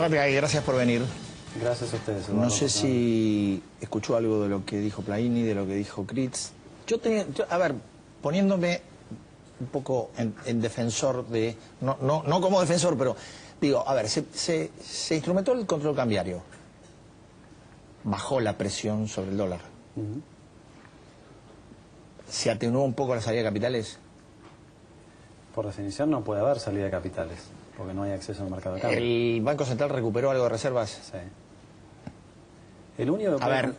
Rapicay, gracias por venir. Gracias a ustedes. No sé si escuchó algo de lo que dijo Plaini, de lo que dijo Critz. A ver, poniéndome un poco en defensor de... No como defensor, pero digo, a ver, se instrumentó el control cambiario. Bajó la presión sobre el dólar. ¿Se atenuó un poco la salida de capitales? Por definición no puede haber salida de capitales, porque no hay acceso al mercado de cambio. ¿El Banco Central recuperó algo de reservas? Sí. El único que A ver,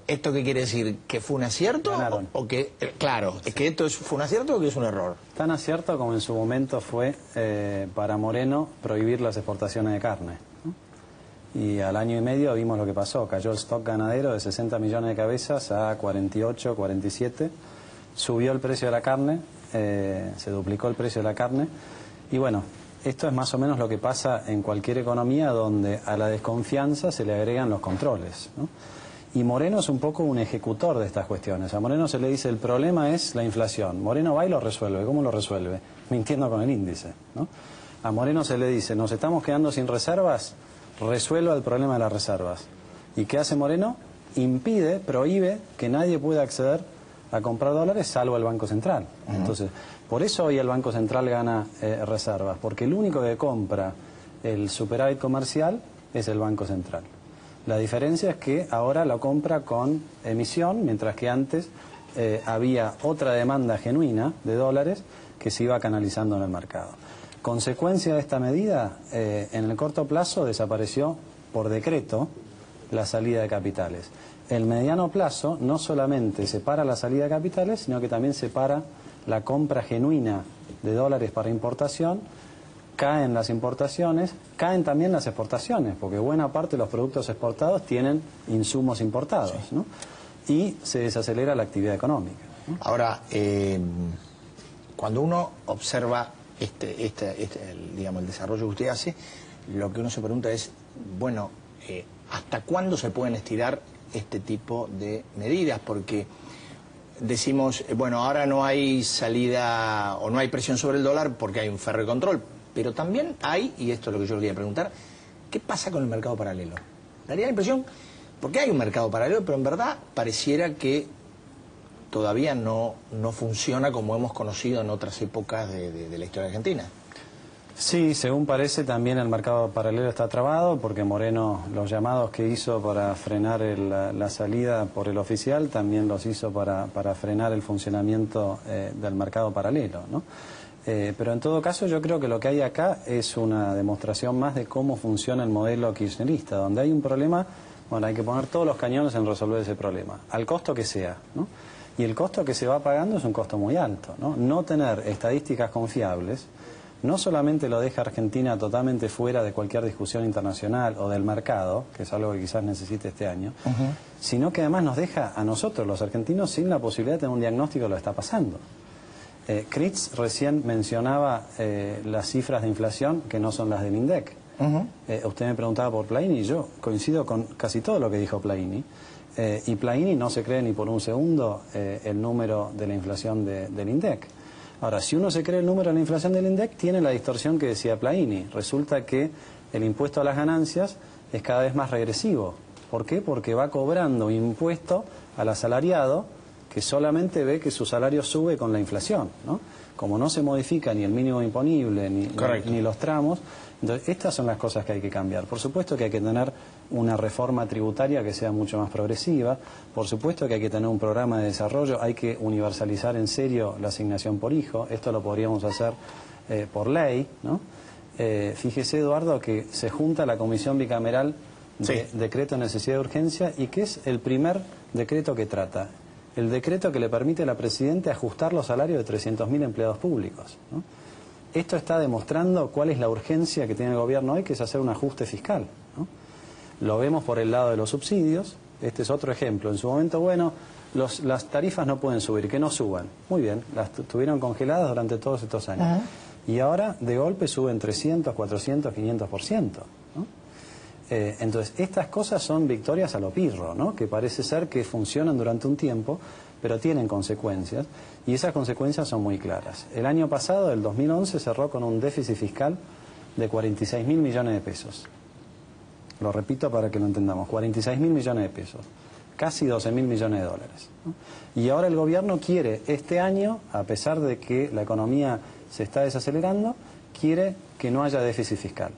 ¿esto qué quiere decir? ¿Que fue un acierto? Ganaron. O que, claro, Sí. ¿es que esto fue un acierto o que es un error? Tan acierto como en su momento fue para Moreno prohibir las exportaciones de carne, ¿no? Y al año y medio vimos lo que pasó. Cayó el stock ganadero de 60 millones de cabezas a 48, 47. Subió el precio de la carne, se duplicó el precio de la carne. Y bueno, esto es más o menos lo que pasa en cualquier economía donde a la desconfianza se le agregan los controles, ¿no? Y Moreno es un poco un ejecutor de estas cuestiones. A Moreno se le dice el problema es la inflación. Moreno va y lo resuelve. ¿Cómo lo resuelve? Mintiendo con el índice, ¿no? A Moreno se le dice nos estamos quedando sin reservas, resuelva el problema de las reservas. ¿Y qué hace Moreno? Impide, prohíbe que nadie pueda acceder a comprar dólares salvo el Banco Central. Entonces, por eso hoy el Banco Central gana reservas, porque el único que compra el superávit comercial es el Banco Central. La diferencia es que ahora lo compra con emisión, mientras que antes había otra demanda genuina de dólares que se iba canalizando en el mercado. Consecuencia de esta medida, en el corto plazo desapareció por decreto la salida de capitales. El mediano plazo no solamente separa la salida de capitales, sino que también separa la compra genuina de dólares para importación. Caen las importaciones, caen también las exportaciones, porque buena parte de los productos exportados tienen insumos importados, ¿no? Y se desacelera la actividad económica, ¿no? Ahora, cuando uno observa digamos, el desarrollo que usted hace, lo que uno se pregunta es, bueno, ¿hasta cuándo se pueden estirar este tipo de medidas? Porque decimos, bueno, ahora no hay salida o no hay presión sobre el dólar porque hay un férreo control, pero también hay, y esto es lo que yo le quería preguntar, ¿qué pasa con el mercado paralelo? Daría la impresión, porque hay un mercado paralelo, pero en verdad pareciera que todavía no funciona como hemos conocido en otras épocas de la historia argentina. Sí, según parece también el mercado paralelo está trabado porque Moreno los llamados que hizo para frenar la salida por el oficial también los hizo para frenar el funcionamiento del mercado paralelo, ¿no? Pero en todo caso yo creo que lo que hay acá es una demostración más de cómo funciona el modelo kirchnerista, donde hay un problema, bueno, hay que poner todos los cañones en resolver ese problema, al costo que sea, ¿no? Y el costo que se va pagando es un costo muy alto, ¿no? No tener estadísticas confiables no solamente lo deja a Argentina totalmente fuera de cualquier discusión internacional o del mercado, que es algo que quizás necesite este año, sino que además nos deja a nosotros, los argentinos, sin la posibilidad de tener un diagnóstico de lo que está pasando. Critz recién mencionaba las cifras de inflación que no son las del INDEC. Usted me preguntaba por Plaini y yo coincido con casi todo lo que dijo Plaini. Y Plaini no se cree ni por un segundo el número de la inflación del INDEC. Ahora, si uno se cree el número de la inflación del INDEC, tiene la distorsión que decía Plaini. Resulta que el impuesto a las ganancias es cada vez más regresivo. ¿Por qué? Porque va cobrando impuesto al asalariado que solamente ve que su salario sube con la inflación, ¿no? Como no se modifica ni el mínimo imponible ni los tramos, entonces estas son las cosas que hay que cambiar. Por supuesto que hay que tener una reforma tributaria que sea mucho más progresiva, por supuesto que hay que tener un programa de desarrollo, hay que universalizar en serio la asignación por hijo, esto lo podríamos hacer por ley, ¿no? Fíjese, Eduardo, que se junta la comisión bicameral de decreto de necesidad de urgencia y que es el primer decreto que trata. El decreto que le permite a la Presidenta ajustar los salarios de 300.000 empleados públicos, ¿no? Esto está demostrando cuál es la urgencia que tiene el gobierno hoy, que es hacer un ajuste fiscal, ¿no? Lo vemos por el lado de los subsidios. Este es otro ejemplo. En su momento, bueno, las tarifas no pueden subir, que no suban. Muy bien, las tuvieron congeladas durante todos estos años. Y ahora, de golpe, suben 300, 400, 500%, ¿no? Entonces, estas cosas son victorias a lo pirro, ¿no? Que parece ser que funcionan durante un tiempo, pero tienen consecuencias, y esas consecuencias son muy claras. El año pasado, el 2011, cerró con un déficit fiscal de 46.000 millones de pesos. Lo repito para que lo entendamos, 46.000 millones de pesos, casi 12.000 millones de dólares, ¿no? Y ahora el gobierno quiere este año, a pesar de que la economía se está desacelerando, quiere que no haya déficit fiscal.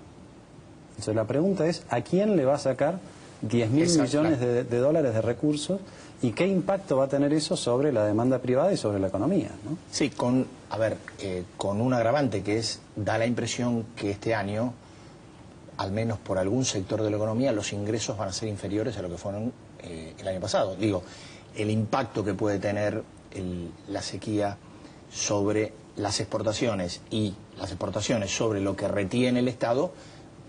Entonces la pregunta es, ¿a quién le va a sacar 10.000 millones de dólares de recursos y qué impacto va a tener eso sobre la demanda privada y sobre la economía, ¿no? Sí, con un agravante que es, da la impresión que este año, al menos por algún sector de la economía, los ingresos van a ser inferiores a lo que fueron el año pasado. Digo, el impacto que puede tener la sequía sobre las exportaciones y las exportaciones sobre lo que retiene el Estado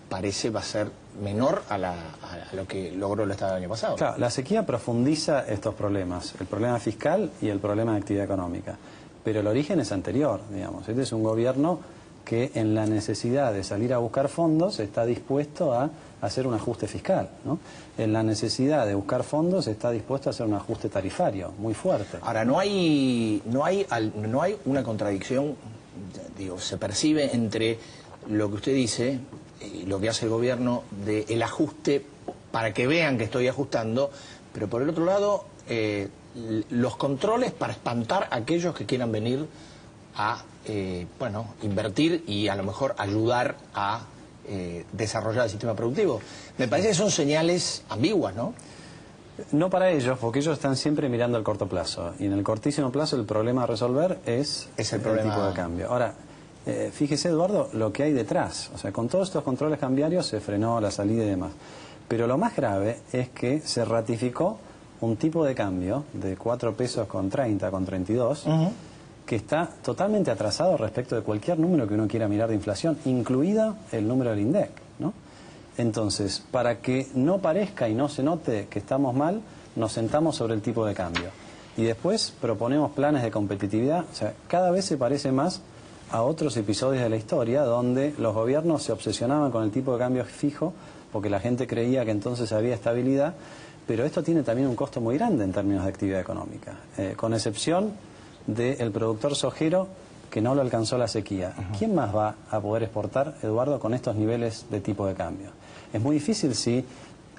parece va a ser menor a lo que logró el Estado el año pasado. Claro, la sequía profundiza estos problemas, el problema fiscal y el problema de actividad económica. Pero el origen es anterior, digamos. Este es un gobierno que en la necesidad de salir a buscar fondos está dispuesto a hacer un ajuste fiscal, ¿no? En la necesidad de buscar fondos está dispuesto a hacer un ajuste tarifario muy fuerte. Ahora, no hay una contradicción, digo, se percibe entre lo que usted dice y lo que hace el gobierno del ajuste para que vean que estoy ajustando, pero por el otro lado los controles para espantar a aquellos que quieran venir a invertir y a lo mejor ayudar a desarrollar el sistema productivo. Me parece que son señales ambiguas, ¿no? No para ellos, porque ellos están siempre mirando al corto plazo. Y en el cortísimo plazo el problema a resolver es el tipo de cambio. Ahora, fíjese, Eduardo, lo que hay detrás. O sea, con todos estos controles cambiarios se frenó la salida y demás. Pero lo más grave es que se ratificó un tipo de cambio de 4 pesos con 30, con 32, que está totalmente atrasado respecto de cualquier número que uno quiera mirar de inflación, incluida el número del INDEC, ¿no? Entonces, para que no parezca y no se note que estamos mal, nos sentamos sobre el tipo de cambio. Y después proponemos planes de competitividad. O sea, cada vez se parece más a otros episodios de la historia donde los gobiernos se obsesionaban con el tipo de cambio fijo porque la gente creía que entonces había estabilidad, pero esto tiene también un costo muy grande en términos de actividad económica, con excepción del productor sojero que no lo alcanzó la sequía. ¿Quién más va a poder exportar, Eduardo, con estos niveles de tipo de cambio? Es muy difícil si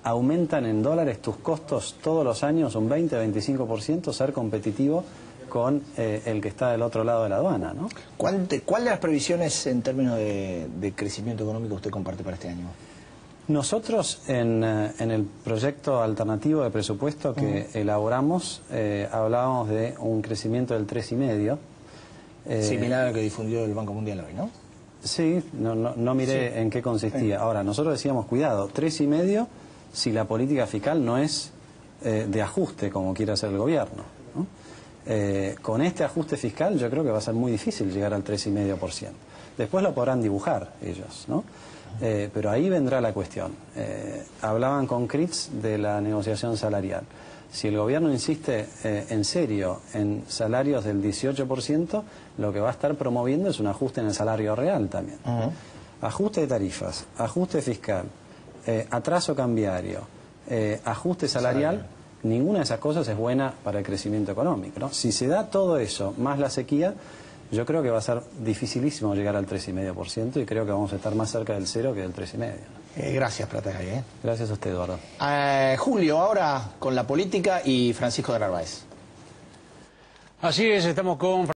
aumentan en dólares tus costos todos los años un 20-25%, ser competitivo con el que está del otro lado de la aduana, ¿no? ¿Cuál de las previsiones en términos de crecimiento económico usted comparte para este año? Nosotros en el proyecto alternativo de presupuesto que elaboramos hablábamos de un crecimiento del 3,5%. Similar a lo que difundió el Banco Mundial hoy, ¿no? Sí, no miré en qué consistía. Ahora, nosotros decíamos, cuidado, 3,5% si la política fiscal no es de ajuste como quiere hacer el gobierno, ¿no? Con este ajuste fiscal yo creo que va a ser muy difícil llegar al 3,5%. Después lo podrán dibujar ellos, ¿no? Pero ahí vendrá la cuestión. Hablaban con Critz de la negociación salarial. Si el gobierno insiste en serio en salarios del 18%, lo que va a estar promoviendo es un ajuste en el salario real también. Ajuste de tarifas, ajuste fiscal, atraso cambiario, ajuste salarial, ninguna de esas cosas es buena para el crecimiento económico, ¿no? Si se da todo eso, más la sequía, yo creo que va a ser dificilísimo llegar al 3,5% y creo que vamos a estar más cerca del 0 que del 3,5%. Gracias, Pratagay. Gracias a usted, Eduardo. Julio, ahora con la política y Francisco de Narváez. Así es, estamos con